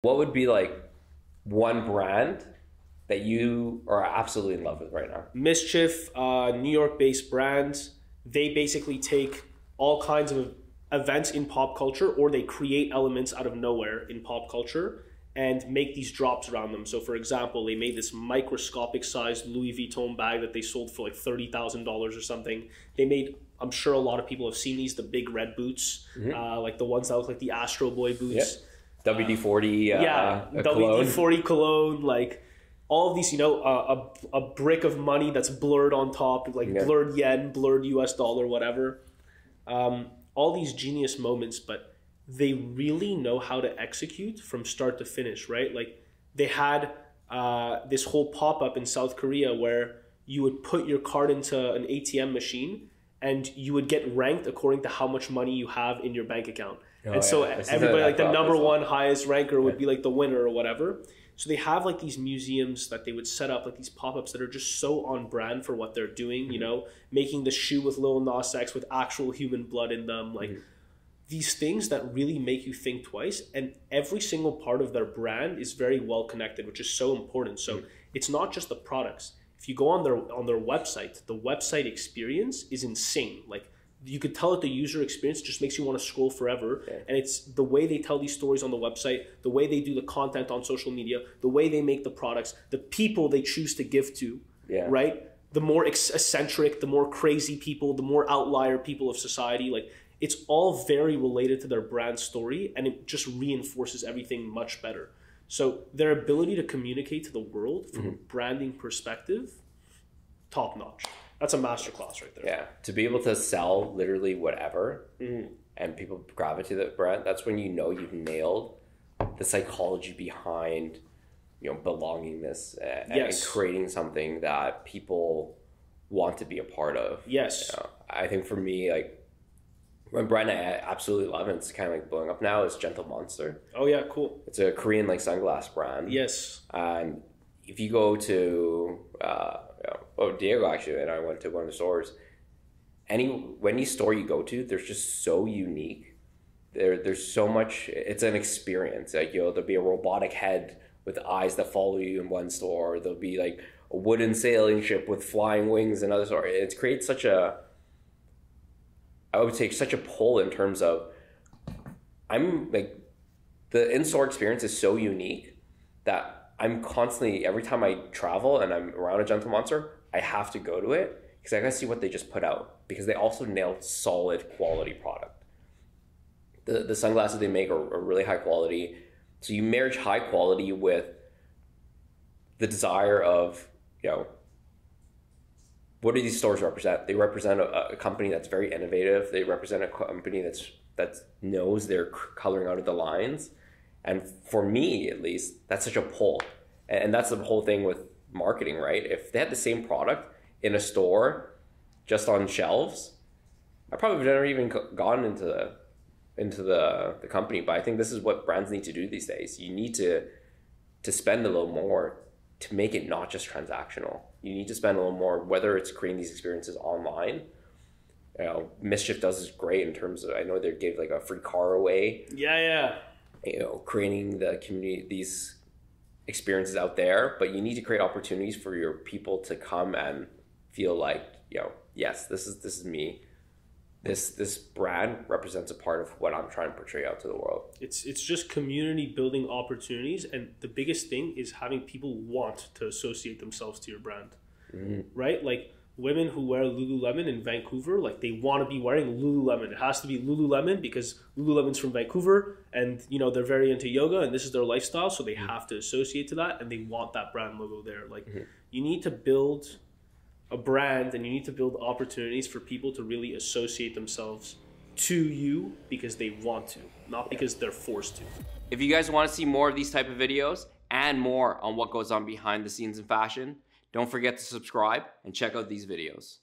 What would be like one brand that you are absolutely in love with right now? Mischief, New York-based brands. They basically take all kinds of events in pop culture, or they create elements out of nowhere in pop culture and make these drops around them. So for example, they made this microscopic sized Louis Vuitton bag that they sold for like $30,000 or something. They made, I'm sure a lot of people have seen these, the big red boots, like the ones that look like the Astro Boy boots. Yep. WD-40 WD-40 cologne, like all of these, a brick of money that's blurred on top, like blurred yen, blurred US dollar, whatever. All these genius moments, but they really know how to execute from start to finish, right? Like they had this whole pop-up in South Korea where you would put your card into an ATM machine and you would get ranked according to how much money you have in your bank account. So everybody, like the number one highest ranker would be like the winner or whatever. So they have like these museums that they would set up, like these pop-ups that are just so on brand for what they're doing, making the shoe with Lil Nas X with actual human blood in them, like these things that really make you think twice. And every single part of their brand is very well connected, which is so important. So it's not just the products. If you go on their website, the website experience is insane. Like you could tell that the user experience just makes you want to scroll forever. And it's the way they tell these stories on the website, the way they do the content on social media, the way they make the products, the people they choose to give to, right? The more eccentric, the more crazy people, the more outlier people of society, like it's all very related to their brand story, and it just reinforces everything much better. So their ability to communicate to the world from a branding perspective, top notch. That's a masterclass right there. Yeah, to be able to sell literally whatever and people gravitate to the brand, that's when you've nailed the psychology behind, belongingness and creating something that people want to be a part of. Yes. I think for me, like one brand I absolutely love, and it's kind of like blowing up now, is Gentle Monster. Oh yeah, cool. It's a Korean like sunglass brand. Yes. And if you go to Diego actually and I went to one of the stores, any store you go to, they're just so unique. There's so much. It's an experience. Like there'll be a robotic head with eyes that follow you in one store. There'll be like a wooden sailing ship with flying wings in another store. It creates such a pull in terms of I'm like the in-store experience is so unique that I'm constantly, every time I travel and I'm around a Gentle Monster, I have to go to it because I gotta see what they just put out, because they also nailed solid quality product. The sunglasses they make are really high quality. So you marry high quality with the desire of, what do these stores represent? They represent a company that's very innovative. They represent a company that knows they're coloring out of the lines. And for me, at least, that's such a pull. And that's the whole thing with marketing, right? If they had the same product in a store just on shelves, I probably would have never even gone into the company. But I think this is what brands need to do these days. You need to spend a little more to make it not just transactional. You need to spend a little more, whether it's creating these experiences online. Mischief does this great in terms of, I know they gave like a free car away. Yeah. Creating the community, these experiences out there, but you need to create opportunities for your people to come and feel like, yes, this is me. This brand represents a part of what I'm trying to portray out to the world. It's just community building opportunities, and the biggest thing is having people want to associate themselves to your brand, right? Like women who wear Lululemon in Vancouver, like they want to be wearing Lululemon. It has to be Lululemon because Lululemon's from Vancouver, and they're very into yoga, and this is their lifestyle, so they have to associate to that, and they want that brand logo there. Like you need to build a brand, and you need to build opportunities for people to really associate themselves to you because they want to, not because they're forced to. If you guys want to see more of these type of videos and more on what goes on behind the scenes in fashion, don't forget to subscribe and check out these videos.